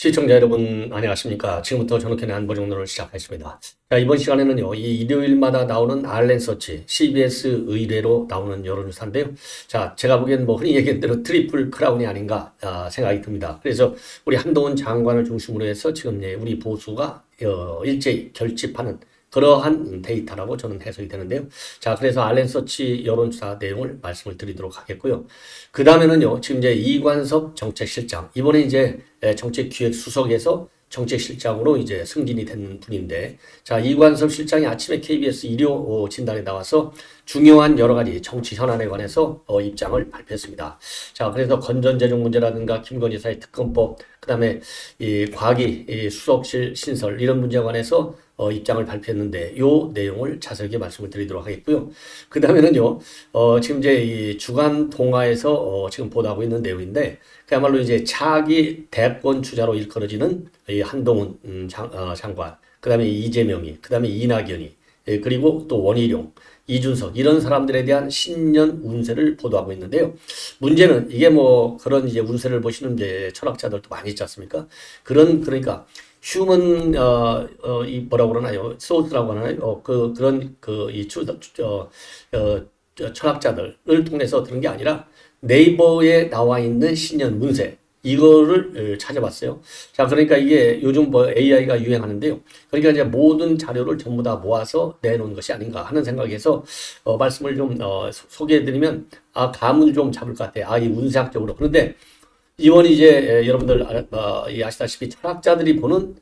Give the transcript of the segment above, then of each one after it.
시청자 여러분 안녕하십니까. 지금부터 전학현의 안보정론을 시작하겠습니다. 자, 이번 시간에는요, 이 일요일마다 나오는 알렌서치 CBS 의뢰로 나오는 여론조사인데요. 자, 제가 보기엔 뭐 흔히 얘기한 대로 트리플 크라운이 아닌가 생각이 듭니다. 그래서 우리 한동훈 장관을 중심으로 해서 지금 우리 보수가 일제히 결집하는 그러한 데이터라고 저는 해석이 되는데요. 자, 그래서 알렌서치 여론조사 내용을 말씀을 드리도록 하겠고요. 그 다음에는요, 지금 이제 이관섭 정책실장, 이번에 이제 정책기획수석에서 정책실장으로 이제 승진이 된 분인데, 자, 이관섭 실장이 아침에 KBS 일요 진단에 나와서 중요한 여러 가지 정치 현안에 관해서 입장을 발표했습니다. 자, 그래서 건전재정 문제라든가 김건희 여사의 특검법, 그 다음에 이 과기 수석실 신설 이런 문제에 관해서 입장을 발표했는데 요 내용을 자세하게 말씀을 드리도록 하겠고요. 그 다음에는요, 지금 이제 이 주간 동아에서 지금 보도하고 있는 내용인데, 그야말로 이제 차기 대권 주자로 일컬어지는 이 한동훈 장관, 그 다음에 이재명이, 그 다음에 이낙연이, 그리고 또 원희룡, 이준석 이런 사람들에 대한 신년 운세를 보도하고 있는데요. 문제는 이게 뭐 그런 이제 운세를 보시는 이제 철학자들도 많이 있지 않습니까? 그러니까 휴먼 이 뭐라고 그러나요? 소스라고 하나요? 철학자들을 통해서 들은 게 아니라 네이버에 나와 있는 신년 운세 이거를 찾아봤어요. 자, 그러니까 이게 요즘 뭐 AI가 유행하는데요. 그러니까 이제 모든 자료를 전부 다 모아서 내놓은 것이 아닌가 하는 생각에서 말씀을 좀 소개해드리면 감을 좀 잡을 것 같아요. 이 운세학적으로. 그런데 이번 이제 여러분들 아시다시피 철학자들이 보는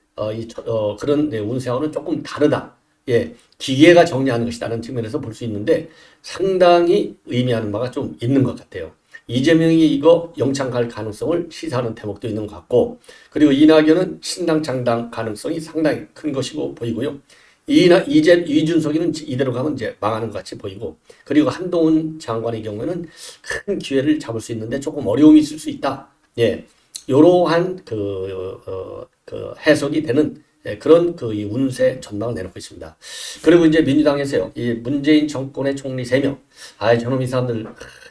그런 운세와는 조금 다르다. 예, 기계가 정리하는 것이라는 측면에서 볼 수 있는데 상당히 의미하는 바가 좀 있는 것 같아요. 이재명이 이거 영창 갈 가능성을 시사하는 대목도 있는 것 같고, 그리고 이낙연은 신당 창당 가능성이 상당히 큰 것이고 보이고요. 이준석이는 이대로 가면 이제 망하는 것 같이 보이고, 그리고 한동훈 장관의 경우에는 큰 기회를 잡을 수 있는데 조금 어려움이 있을 수 있다. 예, 이러한 해석이 되는 그런 이 운세 전망을 내놓고 있습니다. 그리고 이제 민주당에서요, 이 문재인 정권의 총리 3명, 저놈 이 사람들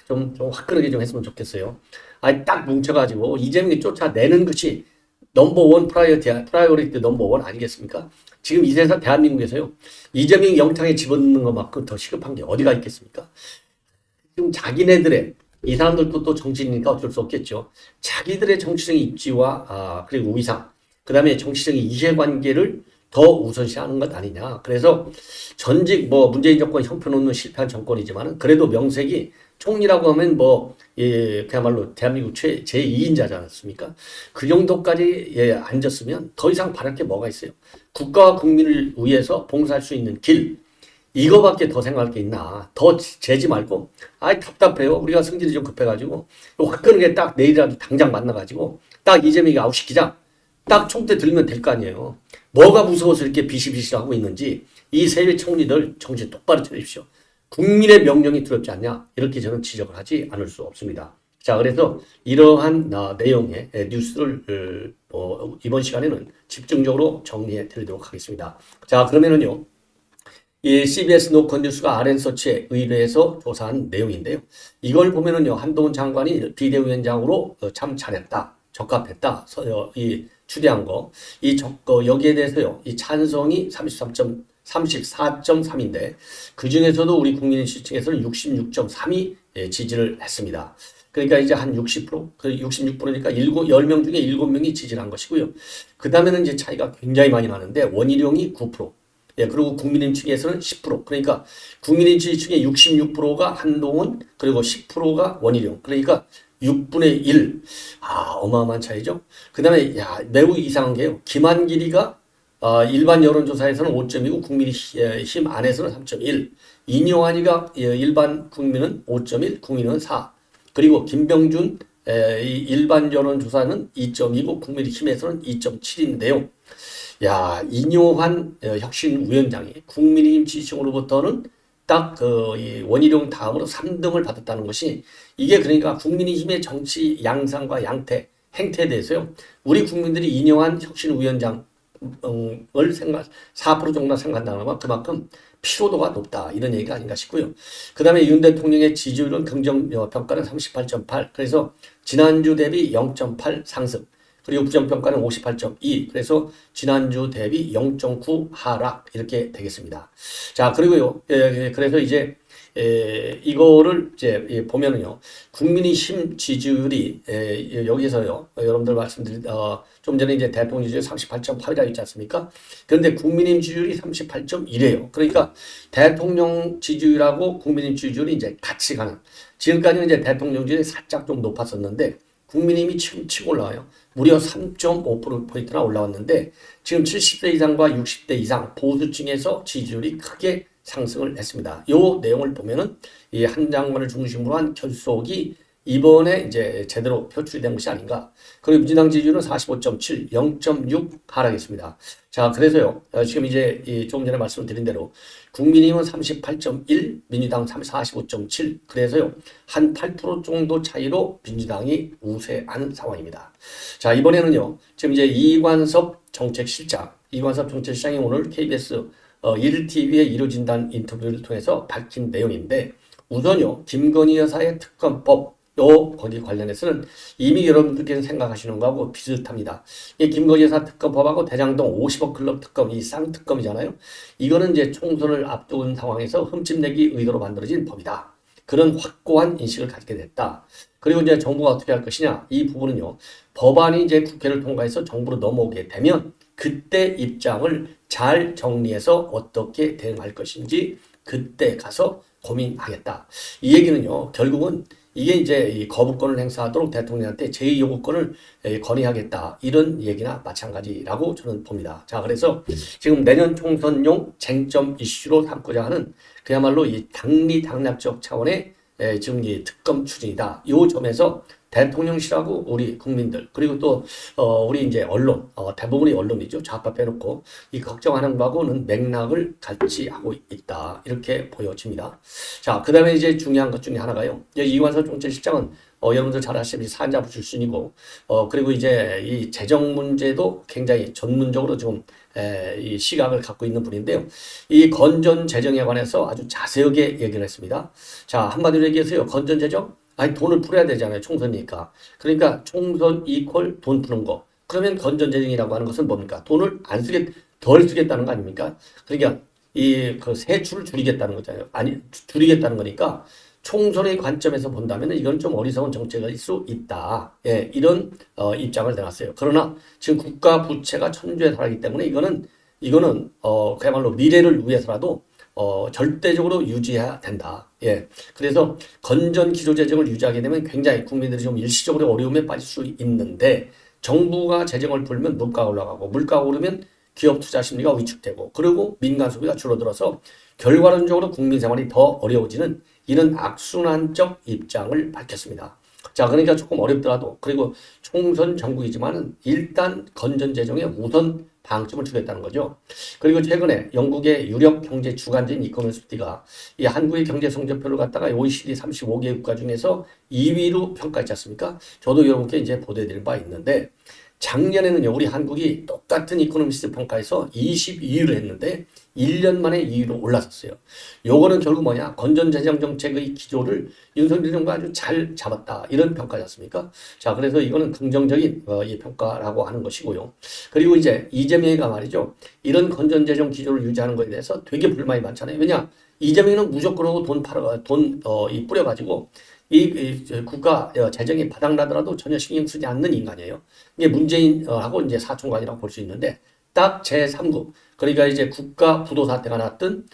좀 화끈하게 좀 했으면 좋겠어요. 딱 뭉쳐가지고 이재명이 쫓아내는 것이 넘버원 프라이어리티 넘버원 아니겠습니까? 지금 이 세상 대한민국에서요, 이재명 영창에 집어넣는 것만큼 더 시급한 게 어디가 있겠습니까? 지금 자기네들의 이 사람들도 또 정치인이니까 어쩔 수 없겠죠. 자기들의 정치적인 입지와 그리고 위상, 그 다음에 정치적인 이해관계를 더 우선시하는 것 아니냐. 그래서 전직 문재인 정권 형편없는 실패한 정권이지만은 그래도 명색이 총리라고 하면 그야말로 대한민국 제2인자지 않습니까? 그 정도까지 앉았으면 더 이상 바랄 게 뭐가 있어요. 국가와 국민을 위해서 봉사할 수 있는 길, 이거밖에 더 생각할 게 있나. 더 재지 말고, 답답해요. 우리가 승질이 좀 급해가지고, 화끈하게 딱 내일이라도 당장 만나가지고, 딱 이재명이 아웃시키자. 딱 총대 들면 될 거 아니에요. 뭐가 무서워서 이렇게 비실비실하고 있는지, 이 세 총리들 정신 똑바로 차리십시오. 국민의 명령이 두렵지 않냐? 이렇게 저는 지적을 하지 않을 수 없습니다. 자, 그래서 이러한 내용의 뉴스를 이번 시간에는 집중적으로 정리해 드리도록 하겠습니다. 자, 그러면은요. 이 CBS 노컷 뉴스가 알렌서치에 의뢰해서 조사한 내용인데요. 이걸 보면은요, 한동훈 장관이 비대위원장으로 참 잘했다, 적합했다, 추대한 거, 여기에 대해서요, 이 찬성이 34.3인데, 그 중에서도 우리 국민의힘 층에서는 66.3이 지지를 했습니다. 그러니까 이제 한 60%, 66%니까 10명 중에 7명이 지지를 한 것이고요. 그 다음에는 이제 차이가 굉장히 많이 나는데, 원희룡이 9%, 그리고 국민의힘 측에서는 10%. 그러니까 국민의힘 측의 66%가 한동훈, 그리고 10%가 원희룡. 그러니까 6분의 1. 어마어마한 차이죠. 그 다음에, 매우 이상한 게요. 김한길이가 일반 여론조사에서는 5점이고 국민의힘 안에서는 3.1. 인용환이가 일반 국민은 5.1, 국민은 4. 그리고 김병준 일반 여론조사는 2.2고 국민의힘에서는 2.7인데요. 인용환 혁신위원장이 국민의힘 지지층으로부터는 딱 이 원희룡 다음으로 3등을 받았다는 것이, 이게 그러니까 국민의힘의 정치 양상과 행태에 대해서요, 우리 국민들이 인용환 혁신위원장 을 생각, 4% 정도 생각한다면 그만큼 피로도가 높다. 이런 얘기가 아닌가 싶고요. 그 다음에 윤 대통령의 지지율은 긍정평가는 38.8. 그래서 지난주 대비 0.8 상승. 그리고 부정평가는 58.2. 그래서 지난주 대비 0.9 하락. 이렇게 되겠습니다. 자, 그리고요. 그래서 이제 이거를 이제 보면은요, 국민의힘 지지율이 여기서요, 여러분들 말씀드린 좀 전에 이제 대통령 지지율 38.8이라고 있지 않습니까? 그런데 국민의힘 지지율이 38.1이에요. 그러니까 대통령 지지율하고 국민의힘 지지율이 이제 같이 가는. 지금까지는 이제 대통령 지지율이 살짝 좀 높았었는데 국민의힘이 지금 치고 올라와요. 무려 3.5%포인트나 올라왔는데 지금 70대 이상과 60대 이상 보수층에서 지지율이 크게 상승을 했습니다. 이 내용을 보면은 이 한 장관을 중심으로 한 결속이 이번에 이제 제대로 표출된 것이 아닌가. 그리고 민주당 지지율은 45.7, 0.6 하락했습니다. 자, 그래서요, 지금 이제 조금 전에 말씀드린 대로 국민의힘은 38.1, 민주당 45.7, 그래서요, 한 8% 정도 차이로 민주당이 우세한 상황입니다. 자, 이번에는요, 지금 이제 이관섭 정책실장이 오늘 KBS 1TV에 이루어진다는 인터뷰를 통해서 밝힌 내용인데, 우선요, 김건희 여사의 특검법, 거기 관련해서는 이미 여러분들께서 생각하시는 거하고 비슷합니다. 이 김건희 여사 특검법하고 대장동 50억 클럽 특검, 이 쌍특검이잖아요. 이거는 이제 총선을 앞둔 상황에서 흠집내기 의도로 만들어진 법이다. 그런 확고한 인식을 가지게 됐다. 그리고 이제 정부가 어떻게 할 것이냐. 이 부분은요, 법안이 이제 국회를 통과해서 정부로 넘어오게 되면 그때 입장을 잘 정리해서 어떻게 대응할 것인지 그때 가서 고민하겠다. 이 얘기는요, 결국은 이게 이제 이 거부권을 행사하도록 대통령한테 제2요구권을 건의하겠다. 이런 얘기나 마찬가지라고 저는 봅니다. 자, 그래서 지금 내년 총선용 쟁점 이슈로 삼고자 하는 그야말로 이 당리당략적 차원의 지금 이 특검 추진이다. 이 점에서 대통령실하고 우리 국민들 그리고 또 우리 이제 언론 대부분이 언론이죠. 좌파 빼놓고 이 걱정하는 거하고는 맥락을 같이 하고 있다. 이렇게 보여집니다. 자, 그다음에 이제 중요한 것 중에 하나가요. 이관섭 정책실장은 여러분들 잘 아시다시피 산자부 출신이고 그리고 이제 이 재정 문제도 굉장히 전문적으로 좀 이 시각을 갖고 있는 분인데요. 이 건전 재정에 관해서 아주 자세하게 얘기를 했습니다. 자, 한마디로 얘기해서요. 건전 재정? 아니, 돈을 풀어야 되잖아요. 총선이니까. 그러니까 총선 이퀄 돈 푸는 거. 그러면 건전 재정이라고 하는 것은 뭡니까? 돈을 덜 쓰겠다는 거 아닙니까? 그러니까 그 세출을 줄이겠다는 거잖아요. 아니, 줄이겠다는 거니까 총선의 관점에서 본다면 이건 좀 어리석은 정책일 수 있다. 예, 이런 입장을 내놨어요. 그러나 지금 국가 부채가 천조에 달하기 때문에 이거는 그야말로 미래를 위해서라도 절대적으로 유지해야 된다. 예. 그래서 건전 기조 재정을 유지하게 되면 굉장히 국민들이 좀 일시적으로 어려움에 빠질 수 있는데 정부가 재정을 풀면 물가가 올라가고 물가가 오르면 기업 투자 심리가 위축되고 그리고 민간 소비가 줄어들어서 결과론적으로 국민 생활이 더 어려워지는 이런 악순환적 입장을 밝혔습니다. 자, 그러니까 조금 어렵더라도 그리고 총선 정국이지만은 일단 건전 재정에 우선 방점을 주겠다는 거죠. 그리고 최근에 영국의 유력 경제 주간지인 이코노미스트가 이 한국의 경제 성적표를 갖다가 OECD 35개 국가 중에서 2위로 평가했지 않습니까? 저도 여러분께 이제 보도해드릴 바 있는데 작년에는요, 우리 한국이 똑같은 이코노미스트 평가에서 22위를 했는데 1년 만에 2위로 올라섰어요. 요거는 결국 뭐냐? 건전재정 정책의 기조를 윤석열 정부가 아주 잘 잡았다. 이런 평가지 않습니까? 자, 그래서 이거는 긍정적인 이 평가라고 하는 것이고요. 그리고 이제 이재명이가 말이죠. 이런 건전재정 기조를 유지하는 것에 대해서 되게 불만이 많잖아요. 왜냐? 이재명은 무조건 돈 뿌려가지고 국가 재정이 바닥나더라도 전혀 신경 쓰지 않는 인간이에요. 이게 문재인하고 이제 사촌관이라고 볼 수 있는데 딱 제3국 그러니까 이제 국가 부도 사태가 났던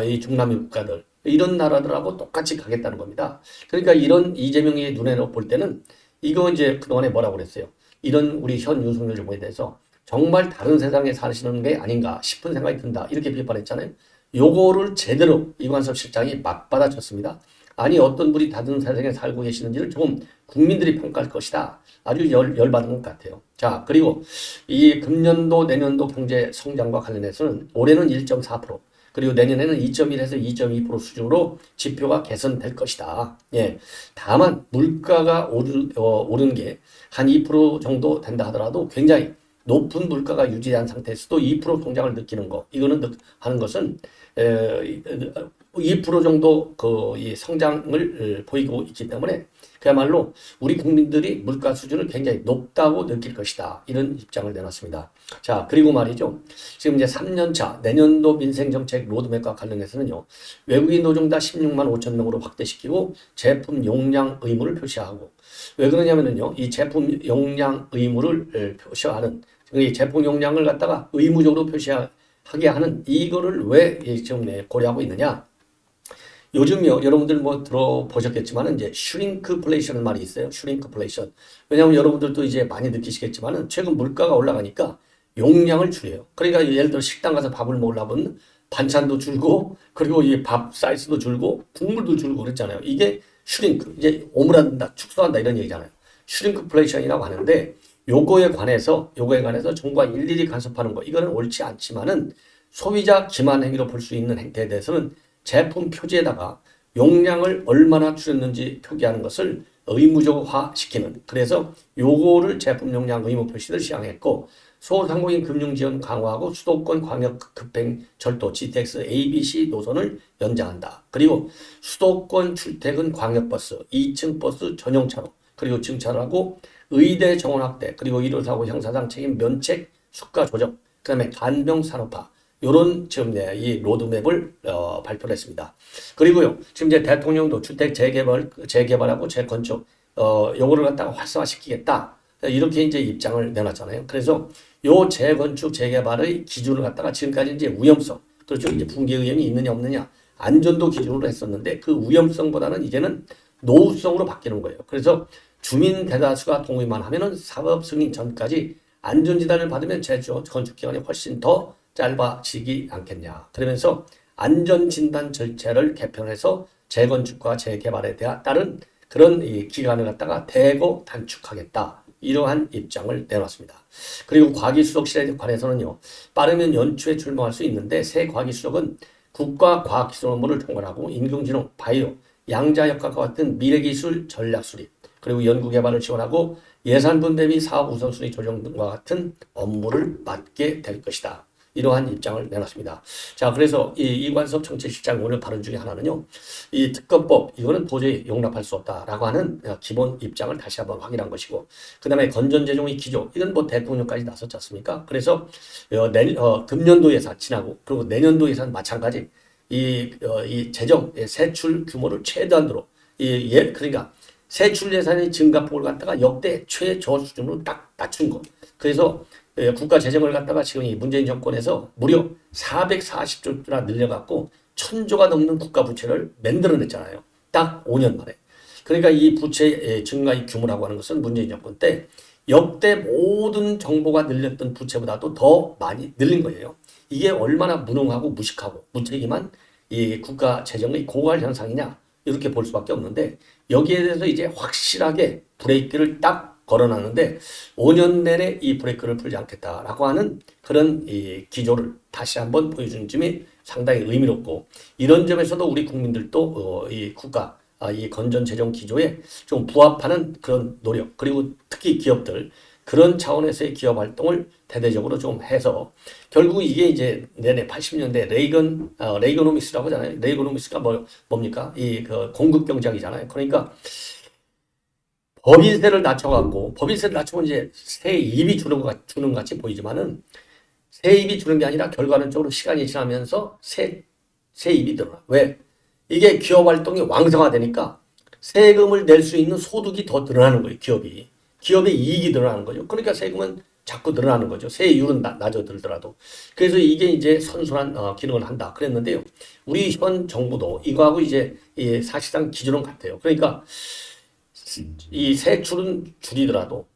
이 중남미 국가들 이런 나라들하고 똑같이 가겠다는 겁니다. 그러니까 이런 이재명의 눈에 볼 때는 이거 이제 그동안에 뭐라고 그랬어요. 이런 우리 현 윤석열 정부에 대해서 정말 다른 세상에 사시는 게 아닌가 싶은 생각이 든다. 이렇게 비판했잖아요. 요거를 제대로 이관섭 실장이 맞받아쳤습니다. 아니 어떤 분이 다른 세상에 살고 계시는지를 조금 국민들이 평가할 것이다. 아주 열받은 것 같아요. 자, 그리고 이 금년도 내년도 경제 성장과 관련해서는 올해는 1.4% 그리고 내년에는 2.1에서 2.2% 수준으로 지표가 개선될 것이다. 예. 다만 물가가 오른 게 한 2% 정도 된다 하더라도 굉장히 높은 물가가 유지한 상태에서도 2% 성장을 느끼는 거, 이거는 하는 것은 2% 정도 이 성장을 보이고 있기 때문에 그야말로 우리 국민들이 물가 수준을 굉장히 높다고 느낄 것이다. 이런 입장을 내놨습니다. 자, 그리고 말이죠. 지금 이제 3년차 내년도 민생정책 로드맵과 관련해서는요. 외국인 노동자 16만 5천 명으로 확대시키고 제품 용량 의무를 표시하고, 왜 그러냐면은요. 이 제품 용량 의무를 표시하는, 이 제품 용량을 갖다가 의무적으로 표시하게 하는 이거를 왜 지금 고려하고 있느냐? 요즘요, 여러분들 뭐 들어보셨겠지만은 이제 슈링크플레이션 말이 있어요. 슈링크플레이션. 왜냐하면 여러분들도 이제 많이 느끼시겠지만은 최근 물가가 올라가니까 용량을 줄여요. 그러니까 예를 들어 식당 가서 밥을 먹으려면 반찬도 줄고, 그리고 이 밥 사이즈도 줄고, 국물도 줄고 그랬잖아요. 이게 슈링크, 이제 오므란다, 축소한다 이런 얘기잖아요. 슈링크플레이션이라고 하는데, 요거에 관해서 정부가 일일이 간섭하는 거, 이거는 옳지 않지만은 소비자 기만 행위로 볼 수 있는 행태에 대해서는 제품 표지에다가 용량을 얼마나 줄였는지 표기하는 것을 의무적화시키는, 그래서 요거를 제품 용량 의무 표시를 시행했고, 소상공인 금융 지원 강화하고 수도권 광역 급행 절도 GTX ABC 노선을 연장한다. 그리고 수도권 출퇴근 광역버스, 2층 버스 전용차로, 그리고 증차하고 의대 정원 확대, 그리고 일요사고 형사상 책임 면책 수가 조정, 그 다음에 간병 산업화, 요런 지금 이 로드맵을 발표를 했습니다. 그리고요, 지금 이제 대통령도 주택 재개발하고 재건축, 요거를 갖다가 활성화시키겠다. 이렇게 이제 입장을 내놨잖아요. 그래서 요 재건축 재개발의 기준을 갖다가 지금까지 이제 위험성, 그렇죠. 이제 붕괴 위험이 있느냐 없느냐, 안전도 기준으로 했었는데 그 위험성보다는 이제는 노후성으로 바뀌는 거예요. 그래서 주민 대다수가 동의만 하면은 사업 승인 전까지 안전진단을 받으면 재건축 기간이 훨씬 더 짧아지지 않겠냐. 그러면서 안전진단 절차를 개편해서 재건축과 재개발에 따른 그런 이 기간을 갖다가 대거 단축하겠다. 이러한 입장을 내놨습니다. 그리고 과기수석실에 관해서는요. 빠르면 연초에 출범할 수 있는데 새 과기수석은 국가과학기술 업무를 총괄하고 인공지능, 바이오, 양자역학과 같은 미래기술 전략 수립, 그리고 연구개발을 지원하고 예산분 대비 사업 우선순위 조정 등과 같은 업무를 맡게 될 것이다. 이러한 입장을 내놨습니다. 자, 그래서 이관섭 정책실장 오늘 발언 중에 하나는요, 이 특검법, 이거는 도저히 용납할 수 없다라고 하는 기본 입장을 다시 한번 확인한 것이고, 그 다음에 건전재정의 기조, 이건 뭐 대통령까지 나섰지 않습니까? 그래서 금년도 예산 지나고, 그리고 내년도 예산 마찬가지, 이 재정, 세출 규모를 최대한으로, 그러니까 세출 예산의 증가폭을 갖다가 역대 최저 수준으로 딱 낮춘 것. 그래서 국가 재정을 갖다가 지금 이 문재인 정권에서 무려 440조나 늘려갖고 1000조가 넘는 국가 부채를 만들어냈잖아요. 딱 5년 만에. 그러니까 이 부채 증가의 규모라고 하는 것은 문재인 정권 때 역대 모든 정부가 늘렸던 부채보다도 더 많이 늘린 거예요. 이게 얼마나 무능하고 무식하고 무책임한 이 국가 재정의 고갈 현상이냐, 이렇게 볼 수밖에 없는데, 여기에 대해서 이제 확실하게 브레이크를 딱 걸어놨는데 5년 내내 이 브레이크를 풀지 않겠다라고 하는 그런 이 기조를 다시 한번 보여준 점이 상당히 의미롭고, 이런 점에서도 우리 국민들도 이 국가 이 건전 재정 기조에 좀 부합하는 그런 노력, 그리고 특히 기업들, 그런 차원에서의 기업 활동을 대대적으로 좀 해서 결국 이게 이제 내내 80년대 레이거노믹스라고 하잖아요. 레이거노믹스가 뭡니까? 그 공급 경제학이잖아요. 그러니까 법인세를 낮추면 이제 세입이 주는 것 같이 보이지만은 세입이 주는 게 아니라 결과론적으로 시간이 지나면서 세입이 늘어나. 왜? 이게 기업 활동이 왕성화되니까 세금을 낼 수 있는 소득이 더 늘어나는 거예요. 기업의 이익이 늘어나는 거죠. 그러니까 세금은 자꾸 늘어나는 거죠. 세율은 낮아들더라도. 그래서 이게 이제 선순환 기능을 한다 그랬는데요. 우리 현 정부도 이거하고 이제 사실상 기준은 같아요. 그러니까 이 세출은 줄이더라도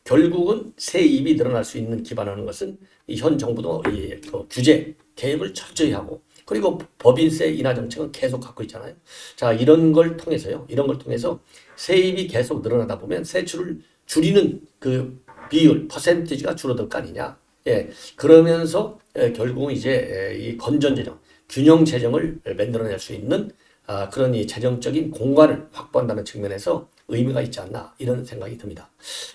결국은 세입이 늘어날 수 있는 기반하는 것은 이 현 정부도 그 규제 개입을 철저히 하고, 그리고 법인세 인하 정책은 계속 갖고 있잖아요. 자, 이런 걸 통해서 세입이 계속 늘어나다 보면 세출을 줄이는 그 비율, 퍼센티지가 줄어들 거 아니냐. 그러면서 결국은 이제 이 건전재정, 균형 재정을 만들어낼 수 있는 그런 이 재정적인 공간을 확보한다는 측면에서 의미가 있지 않나 이런 생각이 듭니다.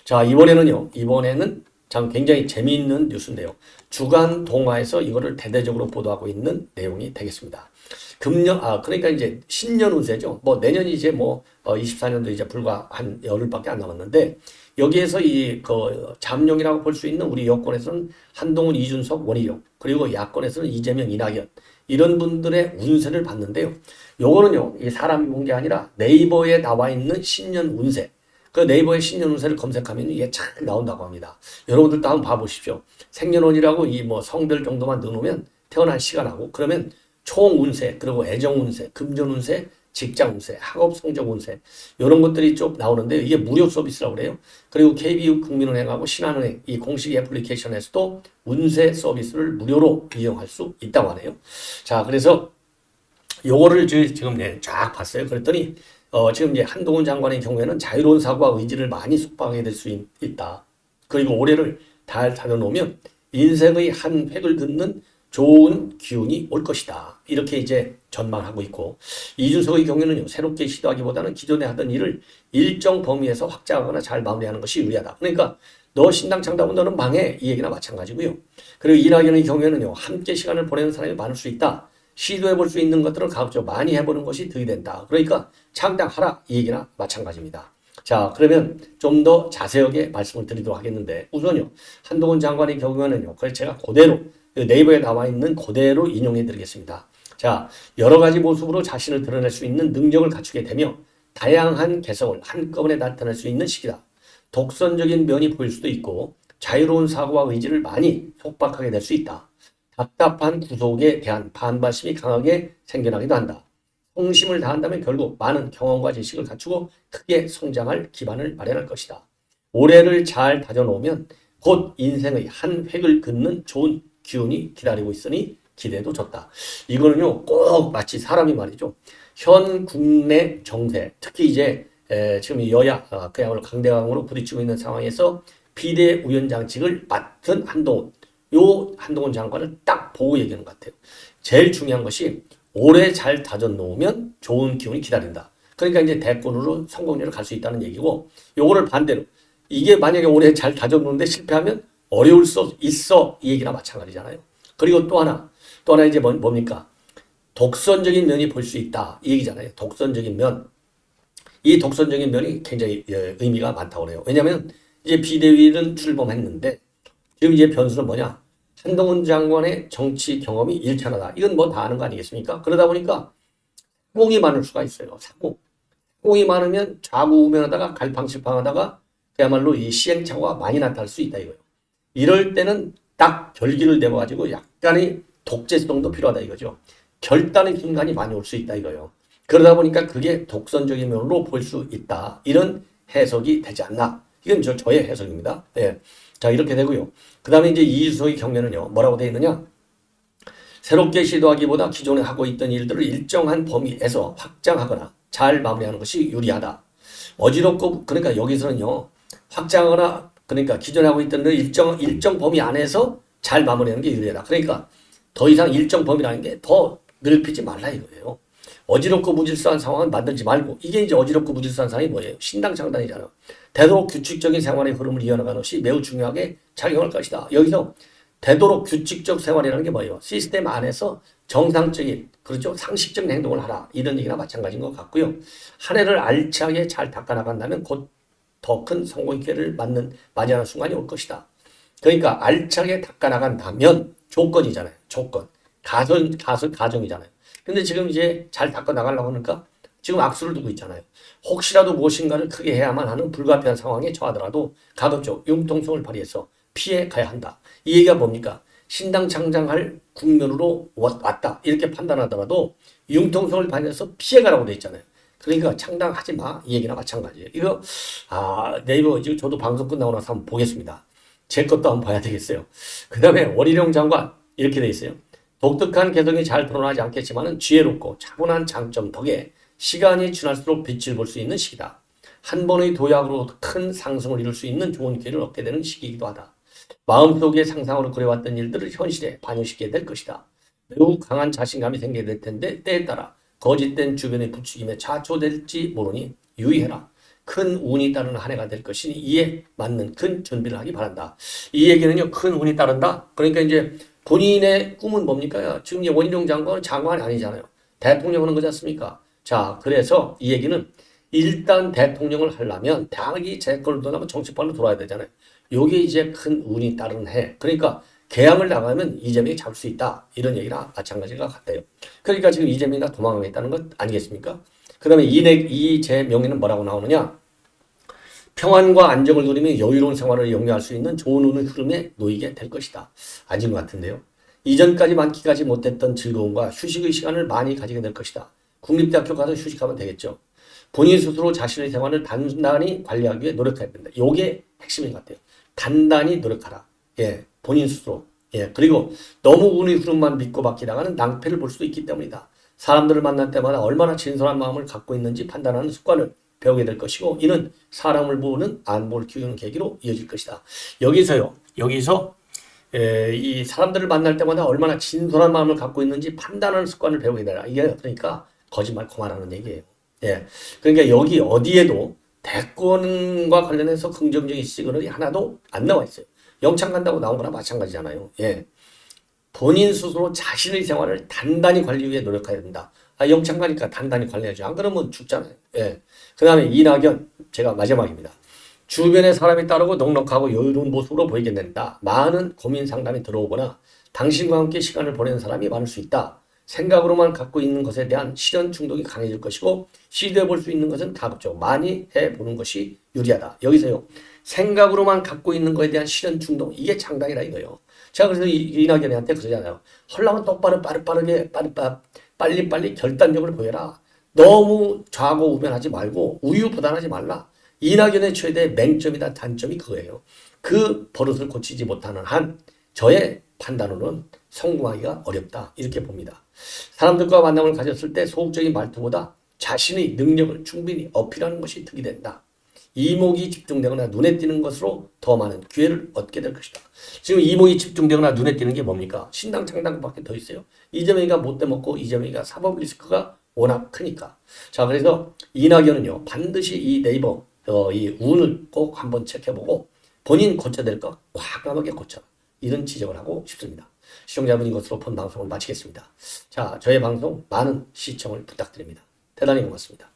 자, 이번에는 참 굉장히 재미있는 뉴스인데요. 주간 동아에서 이거를 대대적으로 보도하고 있는 내용이 되겠습니다. 그러니까 이제 신년 운세죠. 뭐 내년이 이제 24년도 이제 불과 한 열흘밖에 안 남았는데 여기에서 잠룡이라고 볼 수 있는 우리 여권에서는 한동훈, 이준석, 원희룡, 그리고 야권에서는 이재명, 이낙연 이런 분들의 운세를 봤는데요. 요거는요, 이 사람이 본 게 아니라 네이버에 나와 있는 신년 운세. 그 네이버에 신년 운세를 검색하면 이게 잘 나온다고 합니다. 여러분들도 한번 봐보십시오. 생년월일하고 성별 정도만 넣어놓으면 태어난 시간하고 그러면 총 운세, 그리고 애정 운세, 금전 운세, 직장 운세, 학업 성적 운세 이런 것들이 쭉 나오는데 이게 무료 서비스라고 그래요. 그리고 KB 국민은행하고 신한은행 이 공식 애플리케이션에서도 운세 서비스를 무료로 이용할 수 있다고 하네요. 자, 그래서 요거를 지금 쫙 봤어요. 그랬더니 지금 이제 한동훈 장관의 경우에는 자유로운 사고와 의지를 많이 속박하게 될 수 있다. 그리고 올해를 잘 다뤄놓으면 인생의 한 획을 긋는 좋은 기운이 올 것이다. 이렇게 이제 전망하고 있고, 이준석의 경우에는 새롭게 시도하기보다는 기존에 하던 일을 일정 범위에서 확장하거나 잘 마무리하는 것이 유리하다. 그러니까 너 신당 창당은 너는 망해. 이 얘기나 마찬가지고요. 그리고 이낙연의 경우에는요, 함께 시간을 보내는 사람이 많을 수 있다. 시도해볼 수 있는 것들을 가급적 많이 해보는 것이 득이 된다. 그러니까 창당하라. 이 얘기나 마찬가지입니다. 자, 그러면 좀 더 자세하게 말씀을 드리도록 하겠는데, 우선요, 한동훈 장관의 경우에는요, 그래서 제가 그대로 네이버에 나와 있는 그대로 인용해 드리겠습니다. 자, 여러 가지 모습으로 자신을 드러낼 수 있는 능력을 갖추게 되며 다양한 개성을 한꺼번에 나타낼 수 있는 시기다. 독선적인 면이 보일 수도 있고 자유로운 사고와 의지를 많이 속박하게 될 수 있다. 답답한 구속에 대한 반발심이 강하게 생겨나기도 한다. 성심을 다한다면 결국 많은 경험과 지식을 갖추고 크게 성장할 기반을 마련할 것이다. 올해를 잘 다져놓으면 곧 인생의 한 획을 긋는 좋은 기운이 기다리고 있으니 기대도 좋다. 이거는요, 꼭 마치 사람이 말이죠. 현 국내 정세, 특히 이제 지금 여야 그야말로 강대강으로 부딪히고 있는 상황에서 비대위원장직을 맡은 한동훈 장관을 딱 보고 얘기하는 것 같아요. 제일 중요한 것이 올해 잘 다져놓으면 좋은 기운이 기다린다. 그러니까 이제 대권으로 성공률을 갈 수 있다는 얘기고, 요거를 반대로 이게 만약에 올해 잘 다져놓는데 실패하면 어려울 수 있어. 이 얘기나 마찬가지잖아요. 그리고 또 하나 이제 뭡니까? 독선적인 면이 볼 수 있다. 이 얘기잖아요. 독선적인 면. 이 독선적인 면이 굉장히 의미가 많다고 그래요. 왜냐하면 이제 비대위는 출범했는데 지금 이제 변수는 뭐냐? 한동훈 장관의 정치 경험이 일천하다. 이건 뭐 다 아는 거 아니겠습니까? 그러다 보니까 사공이 많을 수가 있어요. 사공이 많으면 좌우우면하다가 갈팡질팡하다가 그야말로 이 시행착오가 많이 나타날 수 있다 이거예요. 이럴 때는 딱 결기를 내어가지고 약간의 독재성도 필요하다 이거죠. 결단의 순간이 많이 올 수 있다 이거예요. 그러다 보니까 그게 독선적인 면으로 볼 수 있다. 이런 해석이 되지 않나. 이건 저의 해석입니다. 예. 자, 이렇게 되고요. 그 다음에 이제 이준석의 경우에는요, 뭐라고 되어 있느냐? 새롭게 시도하기보다 기존에 하고 있던 일들을 일정한 범위에서 확장하거나 잘 마무리하는 것이 유리하다. 어지럽고, 그러니까 여기서는요, 확장하거나, 그러니까 기존에 하고 있던 일을 일정 범위 안에서 잘 마무리하는 게 유리하다. 그러니까 더 이상 일정 범위라는 게 더 넓히지 말라 이거예요. 어지럽고 무질서한 상황은 만들지 말고, 이게 이제 어지럽고 무질서한 상황이 뭐예요? 신당 창당이잖아요. 되도록 규칙적인 생활의 흐름을 이어나가는 것이 매우 중요하게 작용할 것이다. 여기서 되도록 규칙적 생활이라는 게 뭐예요? 시스템 안에서 정상적인, 그렇죠? 상식적인 행동을 하라. 이런 얘기나 마찬가지인 것 같고요. 한 해를 알차게 잘 닦아나간다면 곧 더 큰 성공의 기회를 맞이하는 순간이 올 것이다. 그러니까 알차게 닦아나간다면 조건이잖아요. 조건. 가정이잖아요. 근데 지금 이제 잘 닦아나가려고 하니까 지금 악수를 두고 있잖아요. 혹시라도 무엇인가를 크게 해야만 하는 불가피한 상황에 처하더라도 가급적 융통성을 발휘해서 피해 가야 한다. 이 얘기가 뭡니까? 신당 창당할 국면으로 왔다. 이렇게 판단하더라도 융통성을 발휘해서 피해 가라고 돼 있잖아요. 그러니까 창당하지 마. 이 얘기나 마찬가지예요. 이거 네이버 지금 저도 방송 끝나고 나서 한번 보겠습니다. 제 것도 한번 봐야 되겠어요. 그 다음에 원희룡 장관 이렇게 돼 있어요. 독특한 개성이 잘 드러나지 않겠지만 지혜롭고 차분한 장점 덕에 시간이 지날수록 빛을 볼 수 있는 시기다. 한 번의 도약으로 큰 상승을 이룰 수 있는 좋은 기회를 얻게 되는 시기이기도 하다. 마음속에 상상으로 그려왔던 일들을 현실에 반영시키게 될 것이다. 매우 강한 자신감이 생기게 될 텐데 때에 따라 거짓된 주변의 부추김에 자초될지 모르니 유의해라. 큰 운이 따르는 한 해가 될 것이니 이에 맞는 큰 준비를 하기 바란다. 이 얘기는요, 큰 운이 따른다. 그러니까 이제 본인의 꿈은 뭡니까? 지금 이제 원희룡 장관은 장관이 아니잖아요. 대통령 하는 거지 않습니까? 자, 그래서 이 얘기는 일단 대통령을 하려면 당연히 재권을 떠나면 정치판으로 돌아야 되잖아요. 요게 이제 큰 운이 따르는 해. 그러니까 개항을 나가면 이재명이 잡을 수 있다. 이런 얘기랑 마찬가지가 같아요. 그러니까 지금 이재명이가 도망가겠다는 것 아니겠습니까? 그 다음에 이재명에는 뭐라고 나오느냐? 평안과 안정을 누리며 여유로운 생활을 영위할 수 있는 좋은 운의 흐름에 놓이게 될 것이다. 아닌 것 같은데요. 이전까지 만끽하지 못했던 즐거움과 휴식의 시간을 많이 가지게 될 것이다. 국립대학교 가서 휴식하면 되겠죠. 본인 스스로 자신의 생활을 단단히 관리하기 위해 노력해야 된다. 이게 핵심인 것 같아요. 단단히 노력하라. 예, 본인 스스로. 예, 그리고 너무 운의 흐름만 믿고 맡기다가는 낭패를 볼 수도 있기 때문이다. 사람들을 만날 때마다 얼마나 진솔한 마음을 갖고 있는지 판단하는 습관을 배우게 될 것이고, 이는 사람을 보는 안목을 키우는 계기로 이어질 것이다. 여기서 이 사람들을 만날 때마다 얼마나 진솔한 마음을 갖고 있는지 판단하는 습관을 배우게 되라. 이게 그러니까 거짓말 그만하는 얘기예요. 예, 그러니까 여기 어디에도 대권과 관련해서 긍정적인 시그널이 하나도 안 나와 있어요. 영창 간다고 나온 거나 마찬가지잖아요. 예. 본인 스스로 자신의 생활을 단단히 관리 위해 노력해야 된다. 아, 영창 가니까 단단히 관리해야죠. 안 그러면 죽잖아요. 예. 그 다음에 이낙연, 제가 마지막입니다. 주변에 사람이 따르고 넉넉하고 여유로운 모습으로 보이게 된다. 많은 고민 상담이 들어오거나 당신과 함께 시간을 보내는 사람이 많을 수 있다. 생각으로만 갖고 있는 것에 대한 실현 중독이 강해질 것이고 시도해 볼 수 있는 것은 가급적 많이 해보는 것이 유리하다. 여기서요. 생각으로만 갖고 있는 것에 대한 실현 중독, 이게 장단이라 이거예요. 제가 그래서 이낙연한테 그러잖아요. 헐라면 똑바로 빨리 결단력을 보여라. 너무 좌고우면하지 말고 우유부단하지 말라. 이낙연의 최대 맹점이다 단점이 그거예요. 그 버릇을 고치지 못하는 한 저의 판단으로는 성공하기가 어렵다. 이렇게 봅니다. 사람들과 만남을 가졌을 때 소극적인 말투보다 자신의 능력을 충분히 어필하는 것이 득이 된다. 이목이 집중되거나 눈에 띄는 것으로 더 많은 기회를 얻게 될 것이다. 지금 이목이 집중되거나 눈에 띄는 게 뭡니까? 신당 창당밖에 더 있어요. 이재명이가 못돼 먹고 이재명이가 사법 리스크가 워낙 크니까. 자, 그래서 이낙연은요, 반드시 이 네이버 이 운을 꼭 한번 체크해보고 본인 고쳐야 될 거 과감하게 고쳐라. 이런 지적을 하고 싶습니다. 시청자분인 것으로 본 방송을 마치겠습니다. 자, 저의 방송 많은 시청을 부탁드립니다. 대단히 고맙습니다.